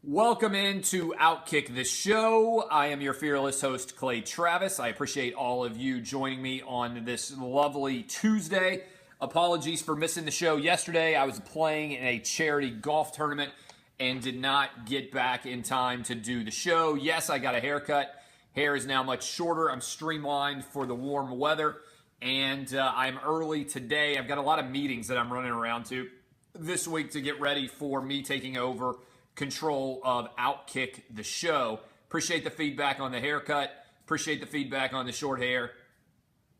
Welcome into Outkick the Show. I am your fearless host, Clay Travis. I appreciate all of you joining me on this lovely Tuesday. Apologies for missing the show yesterday. I was playing in a charity golf tournament and did not get back in time to do the show. Yes, I got a haircut. Hair is now much shorter. I'm streamlined for the warm weather, and I'm early today. I've got a lot of meetings that I'm running around to this week to get ready for me taking over control of Outkick the Show. Appreciate the feedback on the haircut. Appreciate the feedback on the short hair.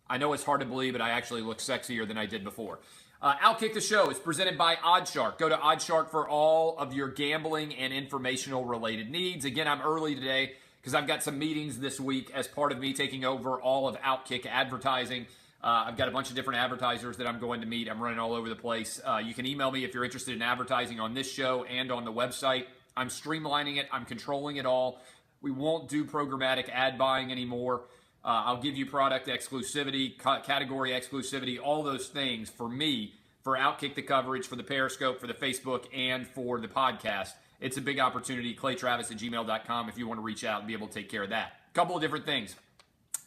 I know it's hard to believe, but I actually look sexier than I did before. Outkick the Show is presented by Oddshark. Go to Oddshark for all of your gambling and informational related needs. Again, I'm early today because I've got some meetings this week as part of me taking over all of Outkick advertising. I've got a bunch of different advertisers that I'm going to meet. I'm running all over the place. You can email me if you're interested in advertising on this show and on the website. I'm streamlining it. I'm controlling it all. We won't do programmatic ad buying anymore. I'll give you product exclusivity, category exclusivity, all those things for me, for Outkick the coverage, for the Periscope, for the Facebook, and for the podcast. It's a big opportunity. ClayTravis@gmail.com if you want to reach out and be able to take care of that. A couple of different things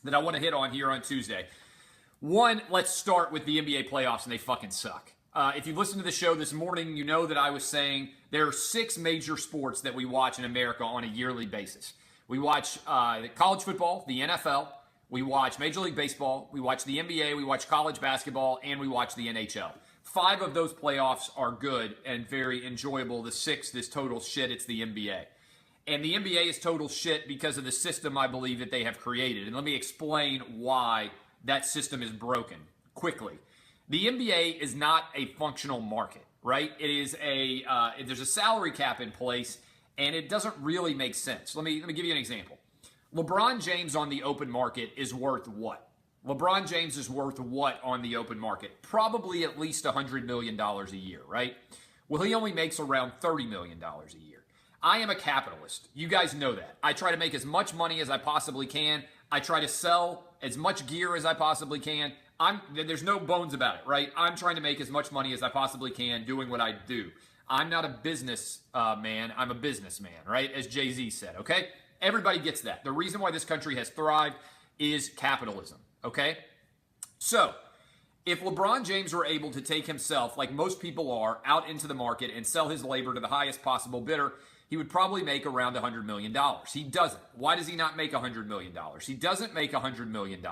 that I want to hit on here on Tuesday. One, let's start with the NBA playoffs, and they fucking suck. If you listened to the show this morning, you know that I was saying there are 6 major sports that we watch in America on a yearly basis. We watch college football, the NFL, we watch Major League Baseball, we watch the NBA, we watch college basketball, and we watch the NHL. 5 of those playoffs are good and very enjoyable. The 6th is total shit. It's the NBA. And the NBA is total shit because of the system I believe that they have created. And let me explain why that system is broken quickly. The NBA is not a functional market, right? It is there's a salary cap in place, and it doesn't really make sense. Let me give you an example. LeBron James on the open market is worth what? LeBron James is worth what on the open market? Probably at least $100 million a year, right? Well, he only makes around $30 million a year. I am a capitalist. You guys know that. I try to make as much money as I possibly can. I try to sell as much gear as I possibly can. There's no bones about it, right? I'm trying to make as much money as I possibly can doing what I do. I'm not a business man. I'm a businessman, right? As Jay-Z said, okay? Everybody gets that. The reason why this country has thrived is capitalism, okay? So, if LeBron James were able to take himself, like most people are, out into the market and sell his labor to the highest possible bidder, he would probably make around $100 million. He doesn't. Why does he not make $100 million? He doesn't make $100 million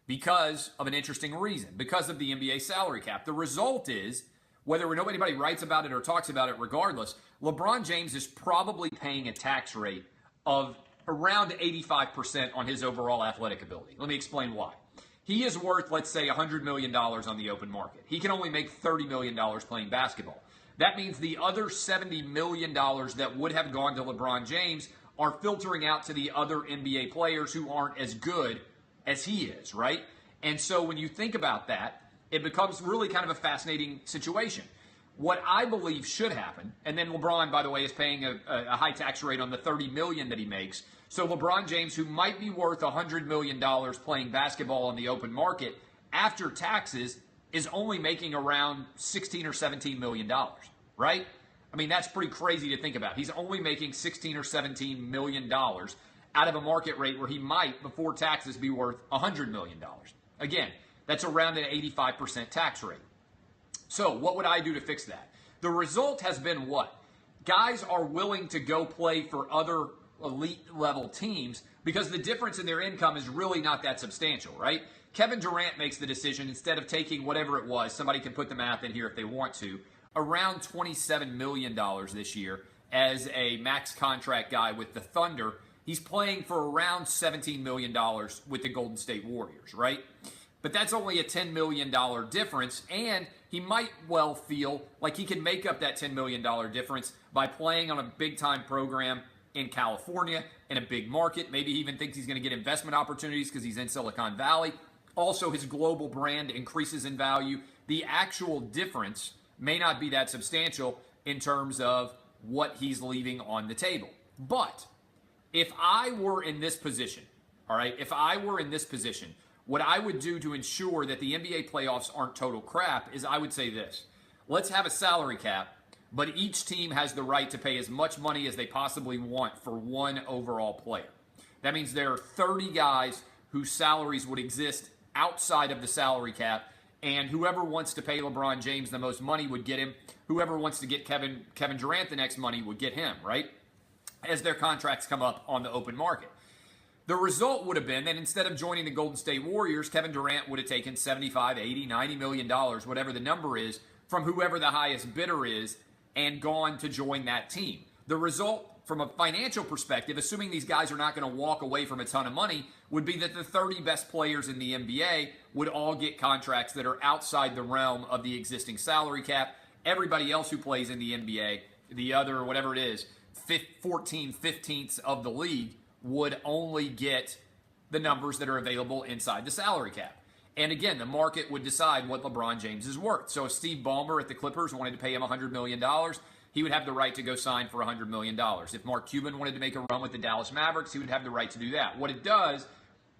because of an interesting reason, because of the NBA salary cap. The result is, whether nobody writes about it or talks about it regardless, LeBron James is probably paying a tax rate of around 85% on his overall athletic ability. Let me explain why. He is worth, let's say, $100 million on the open market. He can only make $30 million playing basketball. That means the other $70 million that would have gone to LeBron James are filtering out to the other NBA players who aren't as good as he is, right? And so when you think about that, it becomes really kind of a fascinating situation. What I believe should happen, and then LeBron, by the way, is paying a high tax rate on the $30 million that he makes. So LeBron James, who might be worth $100 million playing basketball on the open market, after taxes, is only making around $16 or $17 million, right? I mean, that's pretty crazy to think about. He's only making $16 or $17 million out of a market rate where he might, before taxes, be worth $100 million. Again, that's around an 85% tax rate. So what would I do to fix that? The result has been what? Guys are willing to go play for other elite level teams because the difference in their income is really not that substantial, right? Kevin Durant makes the decision, instead of taking whatever it was, somebody can put the math in here if they want to, around $27 million this year as a max contract guy with the Thunder. He's playing for around $17 million with the Golden State Warriors, right? But that's only a $10 million difference, and he might well feel like he can make up that $10 million difference by playing on a big-time program in California, in a big market. Maybe he even thinks he's going to get investment opportunities because he's in Silicon Valley. Also, his global brand increases in value. The actual difference may not be that substantial in terms of what he's leaving on the table. But if I were in this position, all right, if I were in this position, what I would do to ensure that the NBA playoffs aren't total crap is I would say this. Let's have a salary cap, but each team has the right to pay as much money as they possibly want for one overall player. That means there are 30 guys whose salaries would exist outside of the salary cap, and whoever wants to pay LeBron James the most money would get him. Whoever wants to get Kevin Durant the next money would get him, right? As their contracts come up on the open market. The result would have been that instead of joining the Golden State Warriors, Kevin Durant would have taken $75, $80, $90 million, whatever the number is, from whoever the highest bidder is, and gone to join that team. The result, from a financial perspective, assuming these guys are not going to walk away from a ton of money, would be that the 30 best players in the NBA would all get contracts that are outside the realm of the existing salary cap. Everybody else who plays in the NBA, the other, whatever it is, 14 15ths of the league, would only get the numbers that are available inside the salary cap. And again, the market would decide what LeBron James is worth. So if Steve Ballmer at the Clippers wanted to pay him $100 million, he would have the right to go sign for $100 million. If Mark Cuban wanted to make a run with the Dallas Mavericks, he would have the right to do that. What it does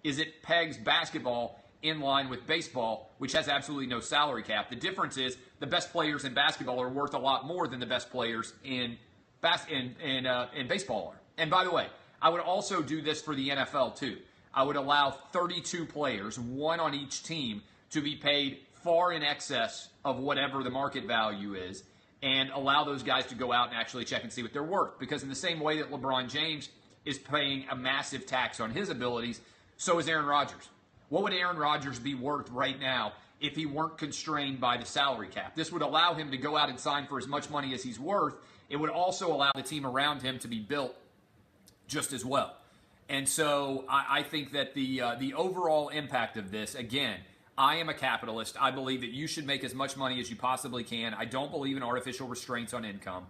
is it pegs basketball in line with baseball, which has absolutely no salary cap. The difference is the best players in basketball are worth a lot more than the best players in baseball are. And by the way, I would also do this for the NFL too. I would allow 32 players, one on each team, to be paid far in excess of whatever the market value is, and allow those guys to go out and actually check and see what they're worth. Because in the same way that LeBron James is paying a massive tax on his abilities, so is Aaron Rodgers. What would Aaron Rodgers be worth right now if he weren't constrained by the salary cap? This would allow him to go out and sign for as much money as he's worth. It would also allow the team around him to be built just as well. And so I think that the overall impact of this, again, I am a capitalist. I believe that you should make as much money as you possibly can. I don't believe in artificial restraints on income.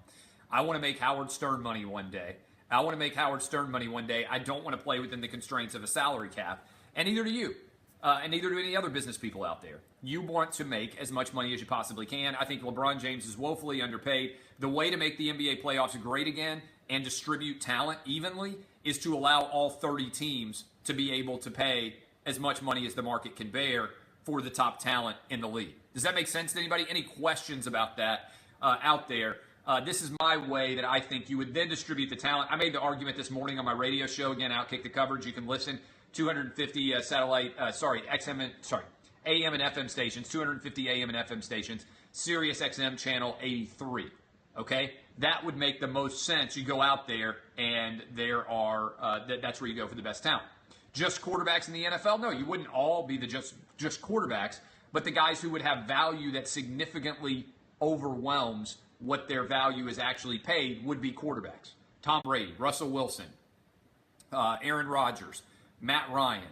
I want to make Howard Stern money one day. I want to make Howard Stern money one day. I don't want to play within the constraints of a salary cap. And neither do you. And neither do any other business people out there. You want to make as much money as you possibly can. I think LeBron James is woefully underpaid. The way to make the NBA playoffs great again and distribute talent evenly is to allow all 30 teams to be able to pay as much money as the market can bear for the top talent in the league. Does that make sense to anybody? Any questions about that out there? This is my way that I think you would then distribute the talent. I made the argument this morning on my radio show. Again, Outkick the Coverage. You can listen. 250 AM and FM stations, 250 AM and FM stations, Sirius XM channel 83. Okay, that would make the most sense. You go out there, and that's where you go for the best talent. Just quarterbacks in the NFL? No, you wouldn't all be the just quarterbacks, but the guys who would have value that significantly overwhelms what their value is actually paid would be quarterbacks. Tom Brady, Russell Wilson, Aaron Rodgers, Matt Ryan,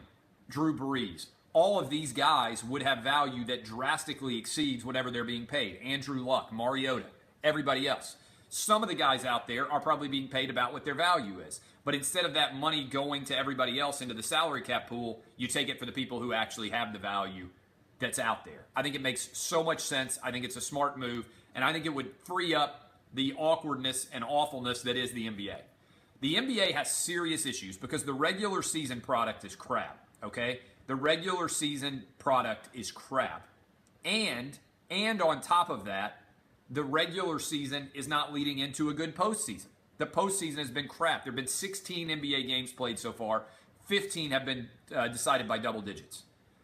Drew Brees. All of these guys would have value that drastically exceeds whatever they're being paid. Andrew Luck, Mariota, everybody else. Some of the guys out there are probably being paid about what their value is. But instead of that money going to everybody else into the salary cap pool, you take it for the people who actually have the value that's out there. I think it makes so much sense. I think it's a smart move. And I think it would free up the awkwardness and awfulness that is the NBA. The NBA has serious issues because the regular season product is crap, okay? The regular season product is crap. And on top of that, the regular season is not leading into a good postseason. The postseason has been crap. There have been 16 NBA games played so far. 15 have been decided by double digits.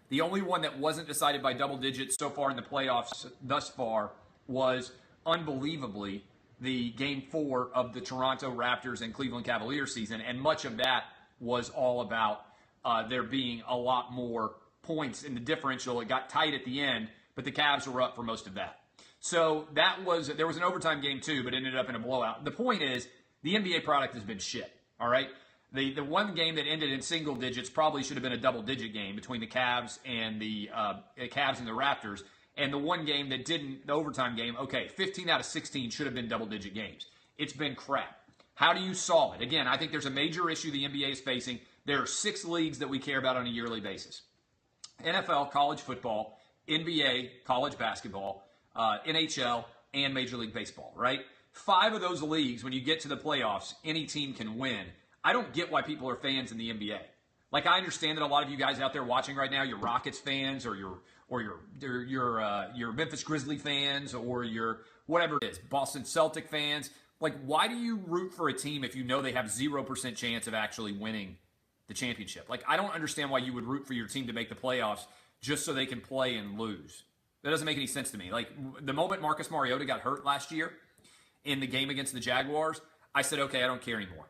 The only one that wasn't decided by double digits so far in the playoffs thus far was, unbelievably, the Game 4 of the Toronto Raptors and Cleveland Cavaliers season, and much of that was all about there being a lot more points in the differential. It got tight at the end, but the Cavs were up for most of that. So there was an overtime game too, but ended up in a blowout. The point is, the NBA product has been shit, all right? The one game that ended in single digits probably should have been a double-digit game between the Cavs and the Raptors. And the one game that didn't, the overtime game, okay, 15 out of 16 should have been double-digit games. It's been crap. How do you solve it? Again, I think there's a major issue the NBA is facing. There are 6 leagues that we care about on a yearly basis. NFL, college football, NBA, college basketball, NHL, and Major League Baseball, right? 5 of those leagues, when you get to the playoffs, any team can win. I don't get why people are fans in the NBA. Like, I understand that a lot of you guys out there watching right now, you're Rockets fans or or your Memphis Grizzly fans, or your whatever it is, Boston Celtic fans. Like, why do you root for a team if you know they have 0% chance of actually winning the championship? Like, I don't understand why you would root for your team to make the playoffs just so they can play and lose. That doesn't make any sense to me. Like, the moment Marcus Mariota got hurt last year in the game against the Jaguars, I said, okay, I don't care anymore.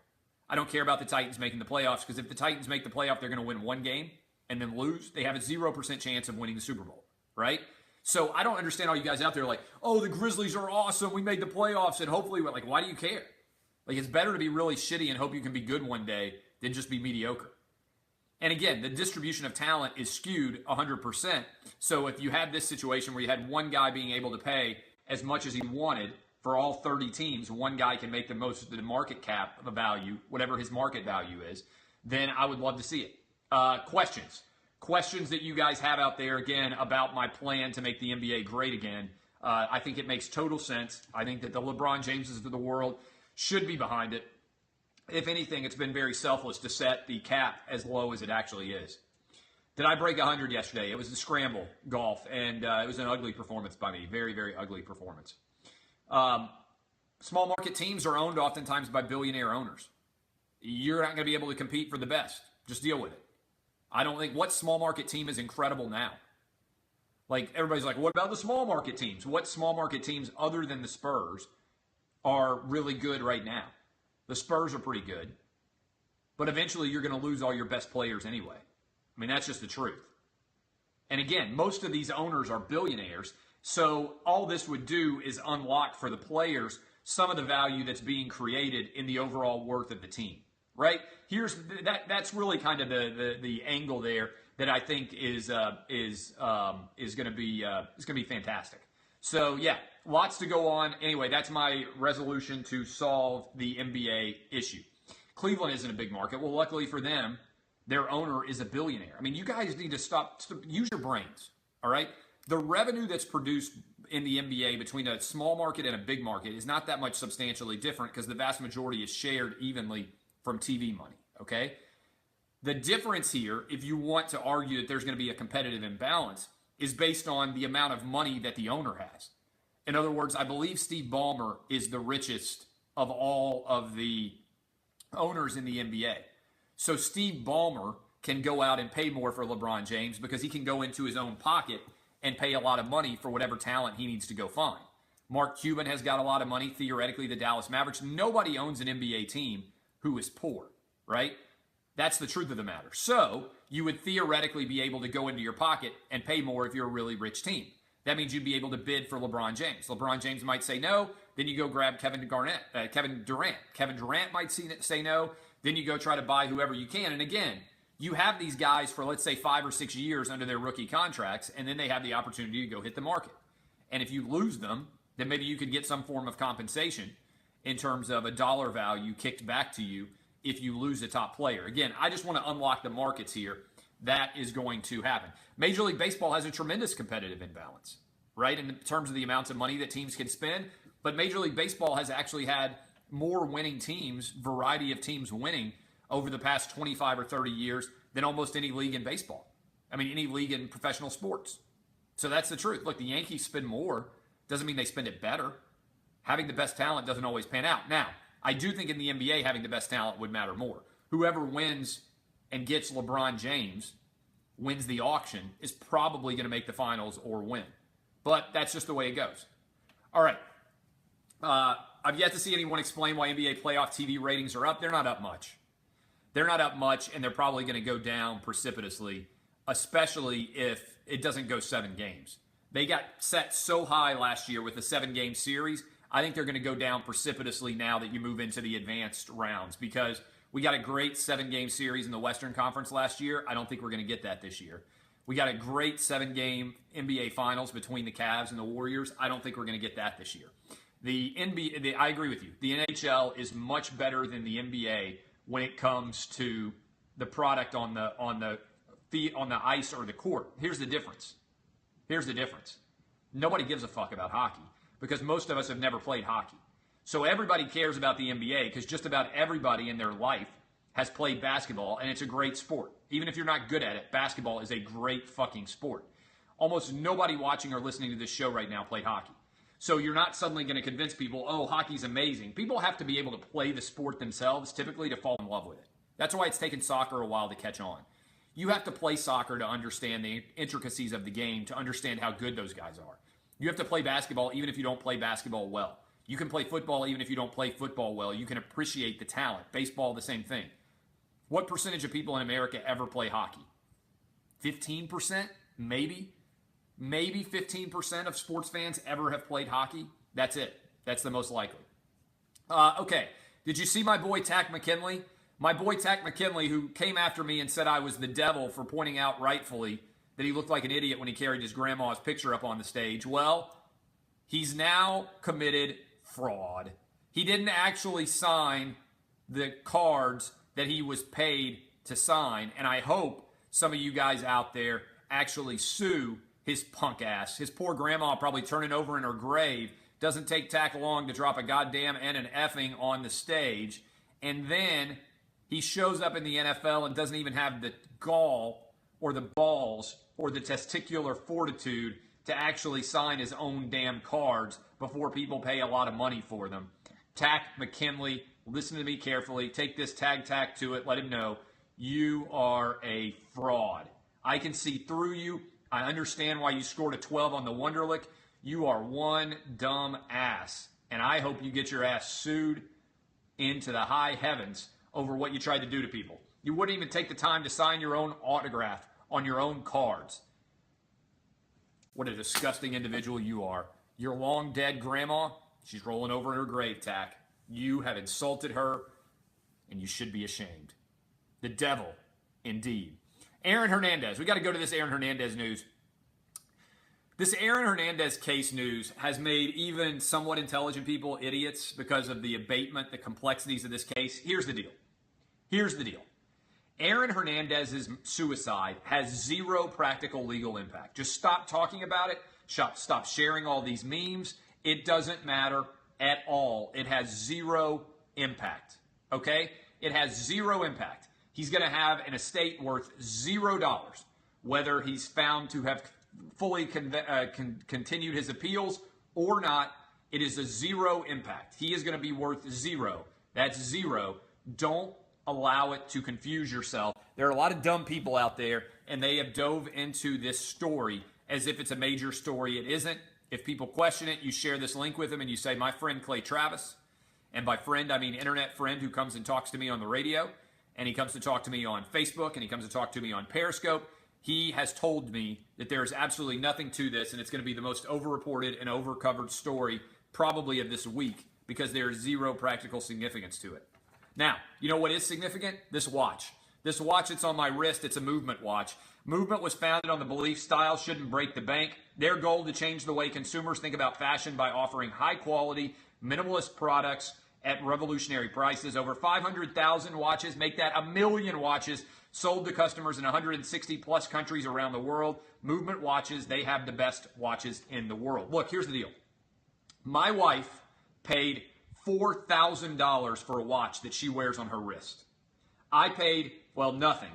I don't care about the Titans making the playoffs, because if the Titans make the playoff, they're going to win one game and then lose. They have a 0% chance of winning the Super Bowl, right? So I don't understand all you guys out there like, oh, the Grizzlies are awesome. We made the playoffs, and hopefully, like, why do you care? Like, it's better to be really shitty and hope you can be good one day than just be mediocre. And again, the distribution of talent is skewed 100%. So if you had this situation where you had one guy being able to pay as much as he wanted for all 30 teams, one guy can make the most of the market cap of a value, whatever his market value is, then I would love to see it. Questions that you guys have out there, again, about my plan to make the NBA great again. I think it makes total sense. I think that the LeBron Jameses of the world should be behind it. If anything, it's been very selfless to set the cap as low as it actually is. Did I break 100 yesterday? It was the scramble golf, and it was an ugly performance by me. Very, very ugly performance. Small market teams are owned oftentimes by billionaire owners. You're not going to be able to compete for the best. Just deal with it. I don't think what small market team is incredible now. Like, everybody's like, what about the small market teams? What small market teams other than the Spurs are really good right now? The Spurs are pretty good. But eventually you're going to lose all your best players anyway. I mean, that's just the truth. And again, most of these owners are billionaires. So all this would do is unlock for the players some of the value that's being created in the overall worth of the team. Right? That's really kind of the angle there that I think is going to be fantastic. So yeah, lots to go on. Anyway, that's my resolution to solve the NBA issue. Cleveland isn't a big market. Well, luckily for them, their owner is a billionaire. I mean, you guys need to stop use your brains. All right, the revenue that's produced in the NBA between a small market and a big market is not that much substantially different, because the vast majority is shared evenly from TV money, okay? The difference here, if you want to argue that there's going to be a competitive imbalance, is based on the amount of money that the owner has. In other words, I believe Steve Ballmer is the richest of all of the owners in the NBA. So Steve Ballmer can go out and pay more for LeBron James because he can go into his own pocket and pay a lot of money for whatever talent he needs to go find. Mark Cuban has got a lot of money, theoretically, the Dallas Mavericks. Nobody owns an NBA team who is poor, right? That's the truth of the matter. So you would theoretically be able to go into your pocket and pay more if you're a really rich team. That means you'd be able to bid for LeBron James. LeBron James might say no, then you go grab Kevin Durant. Kevin Durant might say no, then you go try to buy whoever you can. And again, you have these guys for, let's say, 5 or 6 years under their rookie contracts, and then they have the opportunity to go hit the market. And if you lose them, then maybe you could get some form of compensation in terms of a dollar value kicked back to you if you lose a top player. Again, I just want to unlock the markets here. That is going to happen. Major League Baseball has a tremendous competitive imbalance, right, in terms of the amounts of money that teams can spend. But Major League Baseball has actually had more winning teams, variety of teams winning over the past 25 or 30 years than almost any league in baseball. I mean, any league in professional sports. So that's the truth. Look, the Yankees spend more. Doesn't mean they spend it better. Having the best talent doesn't always pan out. Now, I do think in the NBA having the best talent would matter more. Whoever wins and gets LeBron James, wins the auction, is probably going to make the finals or win. But that's just the way it goes. All right. I've yet to see anyone explain why NBA playoff TV ratings are up. They're not up much. They're not up much, and they're probably going to go down precipitously, especially if it doesn't go 7 games. They got set so high last year with the 7-game series. I think they're going to go down precipitously now that you move into the advanced rounds, because we got a great 7-game series in the Western Conference last year. I don't think we're going to get that this year. We got a great 7-game NBA Finals between the Cavs and the Warriors. I don't think we're going to get that this year. I agree with you. The NHL is much better than the NBA when it comes to the product on the ice or the court. Here's the difference. Nobody gives a fuck about hockey because most of us have never played hockey. So everybody cares about the NBA because just about everybody in their life has played basketball, and it's a great sport. Even if you're not good at it, basketball is a great fucking sport. Almost nobody watching or listening to this show right now play hockey. So you're not suddenly going to convince people, oh, hockey's amazing. People have to be able to play the sport themselves, typically, to fall in love with it. That's why it's taken soccer a while to catch on. You have to play soccer to understand the intricacies of the game, to understand how good those guys are. You have to play basketball even if you don't play basketball well. You can play football even if you don't play football well. You can appreciate the talent. Baseball, the same thing. What percentage of people in America ever play hockey? 15%? Maybe. Maybe 15% of sports fans ever have played hockey. That's it. That's the most likely. Okay. Did you see my boy Takk McKinley? My boy Takk McKinley, who came after me and said I was the devil for pointing out rightfully that he looked like an idiot when he carried his grandma's picture up on the stage. Well, he's now committed fraud. He didn't actually sign the cards that he was paid to sign, and I hope some of you guys out there actually sue his punk ass. His poor grandma probably turning over in her grave. Doesn't take Takk long to drop a goddamn and an effing on the stage. And then he shows up in the NFL and doesn't even have the gall or the balls or the testicular fortitude to actually sign his own damn cards before people pay a lot of money for them. Takk McKinley, listen to me carefully. Take this tag to it. Let him know you are a fraud. I can see through you. I understand why you scored a 12 on the Wonderlic. You are one dumb ass. And I hope you get your ass sued into the high heavens over what you tried to do to people. You wouldn't even take the time to sign your own autograph on your own cards. What a disgusting individual you are. Your long dead grandma, she's rolling over in her grave, Takk. You have insulted her, and you should be ashamed. The devil, indeed. Aaron Hernandez. We got to go to this Aaron Hernandez news. This Aaron Hernandez case news has made even somewhat intelligent people idiots because of the abatement, the complexities of this case. Here's the deal. Aaron Hernandez's suicide has zero practical legal impact. Just stop talking about it. Stop sharing all these memes. It doesn't matter at all. It has zero impact. Okay? It has zero impact. He's going to have an estate worth $0, whether he's found to have fully continued his appeals or not. It is a zero impact. He is going to be worth zero. That's zero. Don't allow it to confuse yourself. There are a lot of dumb people out there, and they have dove into this story as if it's a major story. It isn't. If people question it, you share this link with them and you say, my friend Clay Travis, and by friend, I mean internet friend who comes and talks to me on the radio, and he comes to talk to me on Facebook, and he comes to talk to me on Periscope. He has told me that there is absolutely nothing to this, and it's going to be the most overreported and overcovered story probably of this week because there is zero practical significance to it. Now, you know what is significant? This watch. This watch that's on my wrist, it's a Movement watch. Movement was founded on the belief style shouldn't break the bank. Their goal to change the way consumers think about fashion by offering high-quality, minimalist products at revolutionary prices. Over 500,000 watches, make that 1 million watches, sold to customers in 160-plus countries around the world. Movement watches, they have the best watches in the world. Look, here's the deal. My wife paid $4,000 for a watch that she wears on her wrist. I paid, well, nothing.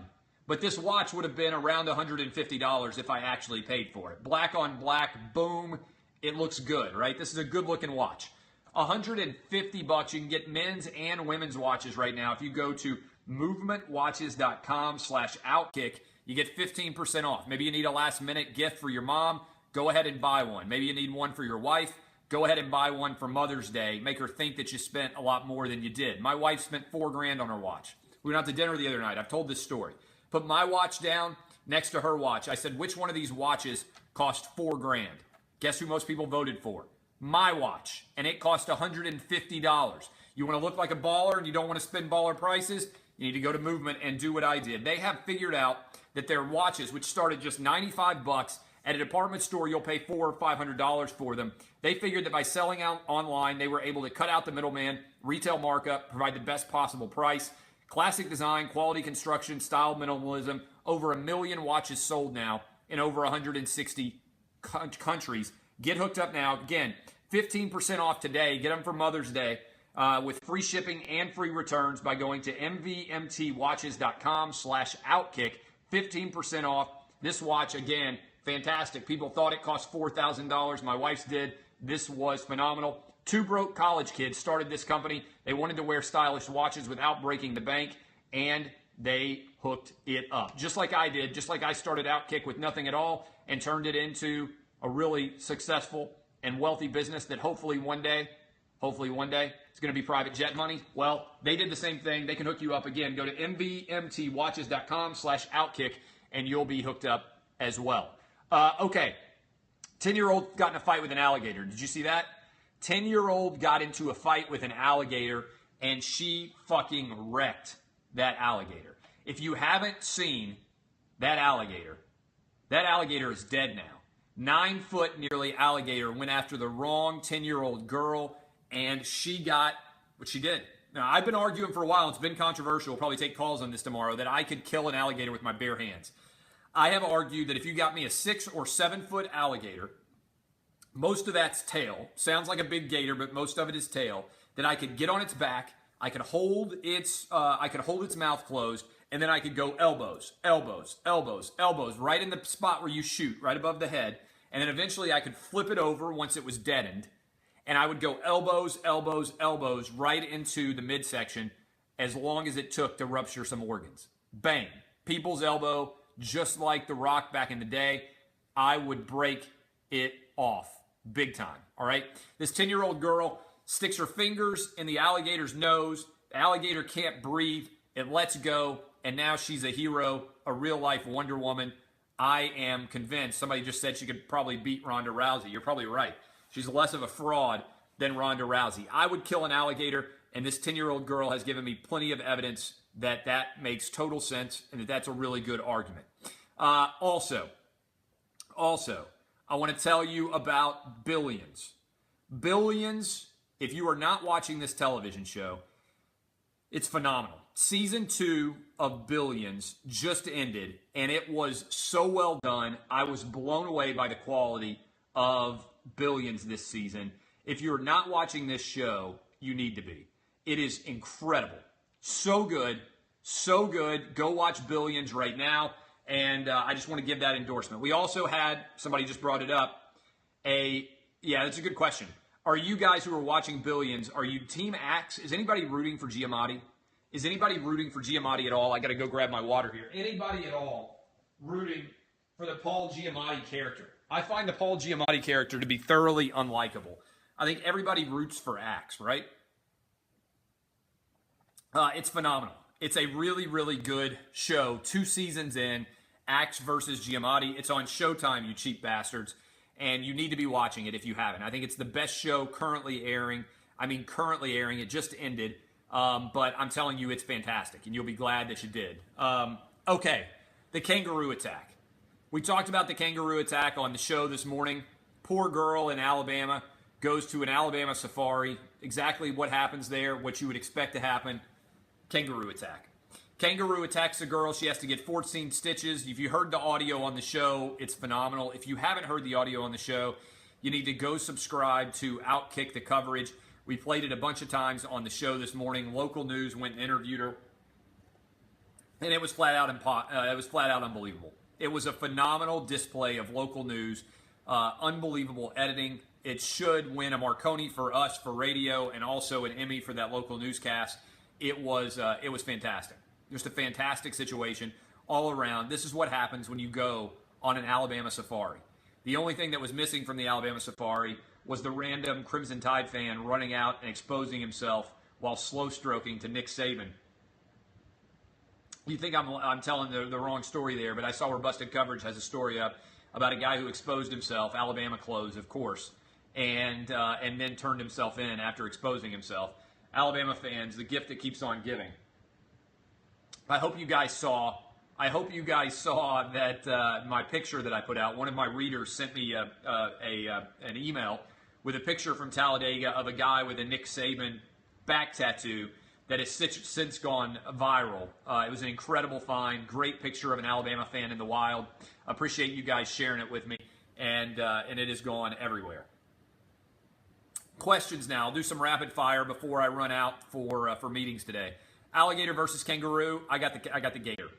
But this watch would have been around $150 if I actually paid for it. Black on black, boom, it looks good, right? This is a good-looking watch. $150, you can get men's and women's watches right now. If you go to movementwatches.com/outkick, you get 15% off. Maybe you need a last-minute gift for your mom. Go ahead and buy one. Maybe you need one for your wife. Go ahead and buy one for Mother's Day. Make her think that you spent a lot more than you did. My wife spent $4,000 on her watch. We went out to dinner the other night. I've told this story. Put my watch down next to her watch. I said, which one of these watches cost $4,000? Guess who most people voted for? My watch. And it cost $150. You want to look like a baller and you don't want to spend baller prices? You need to go to Movement and do what I did. They have figured out that their watches, which start at just $95, at a department store, you'll pay $400 or $500 for them. They figured that by selling out online, they were able to cut out the middleman, retail markup, provide the best possible price. Classic design, quality construction, style minimalism. Over 1 million watches sold now in over 160 countries. Get hooked up now. Again, 15% off today. Get them for Mother's Day with free shipping and free returns by going to mvmtwatches.com/outkick. 15% off. This watch, again, Fantastic. People thought it cost $4,000. My wife's did. This was phenomenal. Two broke college kids started this company. They wanted to wear stylish watches without breaking the bank, and they hooked it up. Just like I did, just like I started Outkick with nothing at all and turned it into a really successful and wealthy business that hopefully one day, it's going to be private jet money. Well, they did the same thing. They can hook you up again. Go to mvmtwatches.com/outkick and you'll be hooked up as well. Okay. 10-year-old got in a fight with an alligator. Did you see that? 10-year-old got into a fight with an alligator and she fucking wrecked that alligator. If you haven't seen that alligator is dead now. 9-foot nearly alligator went after the wrong 10-year-old girl, and she got what she did. Now, I've been arguing for a while. It's been controversial. We'll probably take calls on this tomorrow, that I could kill an alligator with my bare hands. I have argued that if you got me a 6 or 7-foot alligator, most of that's tail. Sounds like a big gator, but most of it is tail. That I could get on its back, I could hold its mouth closed, and then I could go elbows, elbows, elbows, elbows, right in the spot where you shoot, right above the head. And then eventually I could flip it over once it was deadened, and I would go elbows, elbows, elbows, right into the midsection as long as it took to rupture some organs. Bang. People's elbow, just like The Rock back in the day, I would break it off big time, all right? This 10-year-old girl sticks her fingers in the alligator's nose. The alligator can't breathe. It lets go, and now she's a hero, a real-life Wonder Woman. I am convinced. Somebody just said she could probably beat Ronda Rousey. You're probably right. She's less of a fraud than Ronda Rousey. I would kill an alligator, and this 10-year-old girl has given me plenty of evidence that that makes total sense and that that's a really good argument. Also, I want to tell you about Billions. Billions, if you are not watching this television show, it's phenomenal. Season 2 of Billions just ended, and it was so well done. I was blown away by the quality of Billions this season. If you're not watching this show, you need to be. It is incredible. So good. So good. Go watch Billions right now. And I just want to give that endorsement. We also had, somebody just brought it up, that's a good question. Are you guys who are watching Billions, are you Team Axe? Is anybody rooting for Giamatti? Is anybody rooting for Giamatti at all? I got to go grab my water here. Anybody at all rooting for the Paul Giamatti character? I find the Paul Giamatti character to be thoroughly unlikable. I think everybody roots for Axe, right? It's phenomenal. It's a really, really good show. 2 seasons in, Axe versus Giamatti. It's on Showtime, you cheap bastards. And you need to be watching it if you haven't. I think it's the best show currently airing. It just ended. But I'm telling you, it's fantastic. And you'll be glad that you did. Okay, the Kangaroo Attack. We talked about the Kangaroo Attack on the show this morning. Poor girl in Alabama goes to an Alabama safari. Exactly what happens there, what you would expect to happen. Kangaroo Attack. Kangaroo attacks a girl. She has to get 14 stitches. If you heard the audio on the show, it's phenomenal. If you haven't heard the audio on the show, you need to go subscribe to Outkick the Coverage. We played it a bunch of times on the show this morning. Local News went and interviewed her, and it was flat out unbelievable. It was a phenomenal display of local news, unbelievable editing. It should win a Marconi for us for radio, and also an Emmy for that local newscast. It was fantastic. Just a fantastic situation all around. This is what happens when you go on an Alabama safari. The only thing that was missing from the Alabama safari was the random Crimson Tide fan running out and exposing himself while slow stroking to Nick Saban. You think I'm telling the wrong story there, but I saw where Busted Coverage has a story up about a guy who exposed himself, Alabama clothes, of course, and then turned himself in after exposing himself. Alabama fans, the gift that keeps on giving. I hope you guys saw that my picture that I put out. One of my readers sent me an email with a picture from Talladega of a guy with a Nick Saban back tattoo that has since gone viral. It was an incredible find. Great picture of an Alabama fan in the wild. Appreciate you guys sharing it with me, and it has gone everywhere. Questions now. I'll do some rapid fire before I run out for meetings today. Alligator versus kangaroo. I got the gator.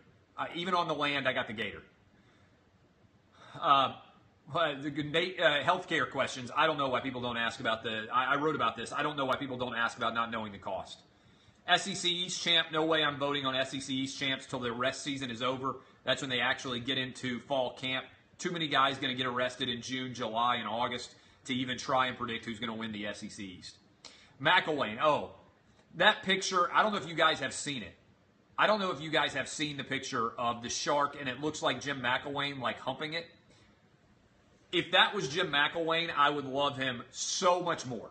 Even on the land, I got the gator. Healthcare questions. I don't know why people don't ask about I wrote about this. I don't know why people don't ask about not knowing the cost. SEC East champ. No way I'm voting on SEC East champs till the rest season is over. That's when they actually get into fall camp. Too many guys going to get arrested in June, July, and August to even try and predict who's going to win the SEC East. McElwain. Oh, that picture. I don't know if you guys have seen it. I don't know if you guys have seen the picture of the shark, and it looks like Jim McElwain like humping it. If that was Jim McElwain, I would love him so much more.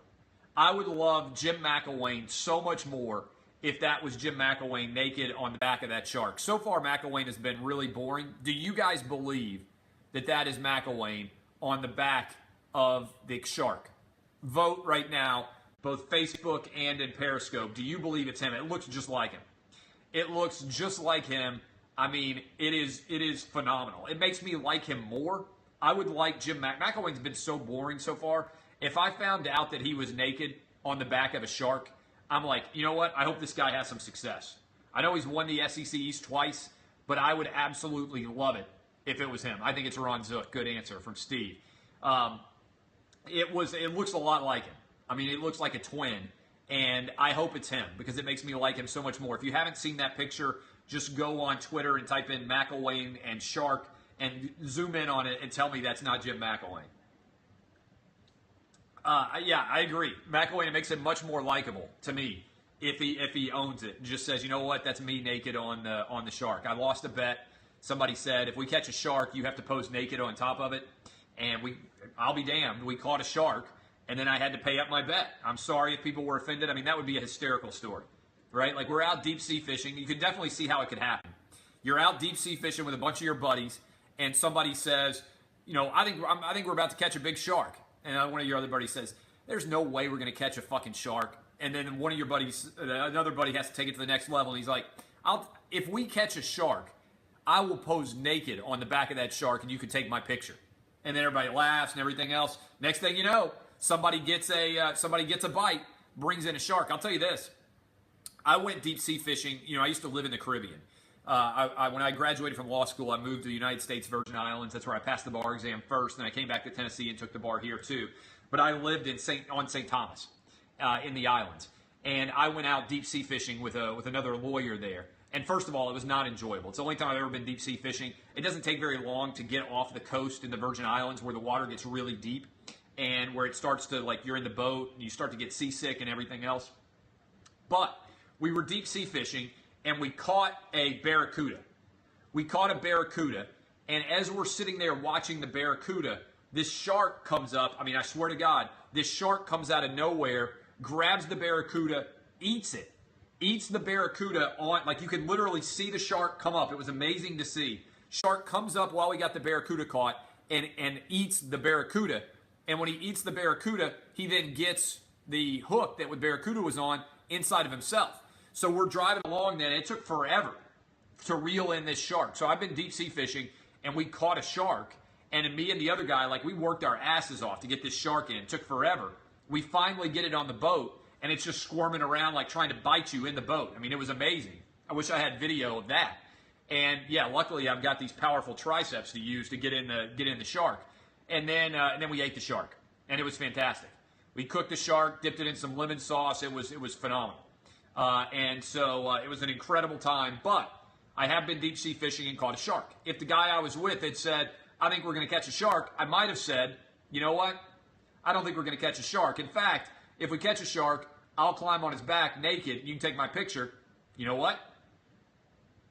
I would love Jim McElwain so much more if that was Jim McElwain naked on the back of that shark. So far, McElwain has been really boring. Do you guys believe that that is McElwain on the back of the shark? Vote right now, both Facebook and in Periscope. Do you believe it's him? It looks just like him. It looks just like him. I mean, it is phenomenal. It makes me like him more. I would like Jim McElwain's been so boring so far. If I found out that he was naked on the back of a shark, I'm like, you know what? I hope this guy has some success. I know he's won the SEC East twice, but I would absolutely love it if it was him. I think it's Ron Zook. Good answer from Steve. It looks a lot like him. I mean, it looks like a twin. And I hope it's him because it makes me like him so much more. If you haven't seen that picture, just go on Twitter and type in McElwain and shark and zoom in on it and tell me that's not Jim McElwain. Yeah, I agree. McElwain, it makes him much more likable to me if he owns it. Just says, you know what, that's me naked on the shark. I lost a bet. Somebody said if we catch a shark, you have to pose naked on top of it. And I'll be damned. We caught a shark. And then I had to pay up my bet. I'm sorry if people were offended. I mean, that would be a hysterical story, right? Like, we're out deep sea fishing. You can definitely see how it could happen. You're out deep sea fishing with a bunch of your buddies, and somebody says, you know, I think we're about to catch a big shark. And one of your other buddies says, there's no way we're going to catch a fucking shark. And then one of your buddies, another buddy has to take it to the next level. And he's like, if we catch a shark, I will pose naked on the back of that shark, and you can take my picture. And then everybody laughs and everything else. Next thing you know, somebody gets a bite, brings in a shark. I'll tell you this. I went deep sea fishing. You know, I used to live in the Caribbean. When I graduated from law school, I moved to the United States Virgin Islands. That's where I passed the bar exam first. Then I came back to Tennessee and took the bar here too. But I lived on St. Thomas in the islands. And I went out deep sea fishing with another lawyer there. And first of all, it was not enjoyable. It's the only time I've ever been deep sea fishing. It doesn't take very long to get off the coast in the Virgin Islands where the water gets really deep. And where it starts to, like, you're in the boat, and you start to get seasick and everything else. But we were deep sea fishing, and we caught a barracuda. And as we're sitting there watching the barracuda, this shark comes up. I mean, I swear to God, this shark comes out of nowhere, grabs the barracuda, eats it. Eats the barracuda like, you could literally see the shark come up. It was amazing to see. Shark comes up while we got the barracuda caught and eats the barracuda. And when he eats the barracuda, he then gets the hook that the barracuda was on inside of himself. So we're driving along then. It took forever to reel in this shark. So I've been deep sea fishing, and we caught a shark. And me and the other guy, like, we worked our asses off to get this shark in. It took forever. We finally get it on the boat, and it's just squirming around like trying to bite you in the boat. I mean, it was amazing. I wish I had video of that. And, yeah, luckily I've got these powerful triceps to use to get in the shark. And then we ate the shark, and it was fantastic. We cooked the shark, dipped it in some lemon sauce. It was phenomenal, and so it was an incredible time. But I have been deep sea fishing and caught a shark. If the guy I was with had said, "I think we're going to catch a shark," I might have said, "You know what? I don't think we're going to catch a shark. In fact, if we catch a shark, I'll climb on his back naked. You can take my picture." You know what?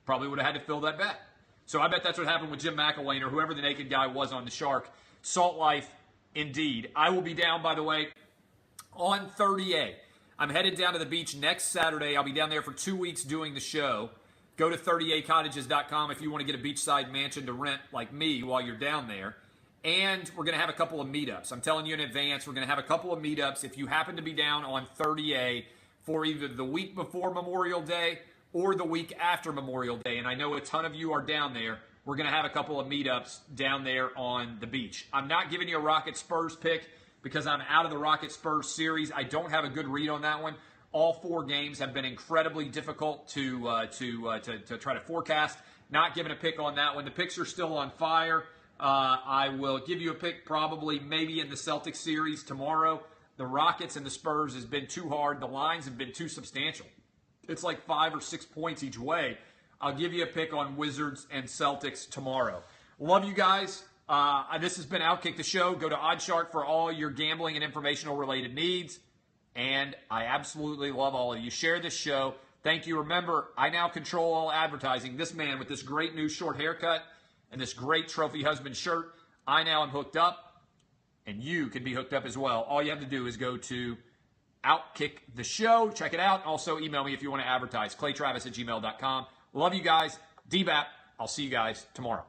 Probably would have had to fill that bet. So I bet that's what happened with Jim McElwain or whoever the naked guy was on the shark. Salt life, indeed. I will be down, by the way, on 30A. I'm headed down to the beach next Saturday. I'll be down there for 2 weeks doing the show. Go to 30acottages.com if you want to get a beachside mansion to rent like me while you're down there. And we're going to have a couple of meetups. I'm telling you in advance, we're going to have a couple of meetups. If you happen to be down on 30A for either the week before Memorial Day or the week after Memorial Day, and I know a ton of you are down there, we're going to have a couple of meetups down there on the beach. I'm not giving you a Rocket Spurs pick because I'm out of the Rocket Spurs series. I don't have a good read on that one. All 4 games have been incredibly difficult to try to forecast. Not giving a pick on that one. The picks are still on fire. I will give you a pick probably maybe in the Celtics series tomorrow. The Rockets and the Spurs has been too hard. The lines have been too substantial. It's like 5 or 6 points each way. I'll give you a pick on Wizards and Celtics tomorrow. Love you guys. This has been Outkick the Show. Go to Oddshark for all your gambling and informational related needs. And I absolutely love all of you. Share this show. Thank you. Remember, I now control all advertising. This man with this great new short haircut and this great trophy husband shirt, I now am hooked up, and you can be hooked up as well. All you have to do is go to Outkick the Show. Check it out. Also, email me if you want to advertise. ClayTravis@gmail.com. Love you guys. DBAP. I'll see you guys tomorrow.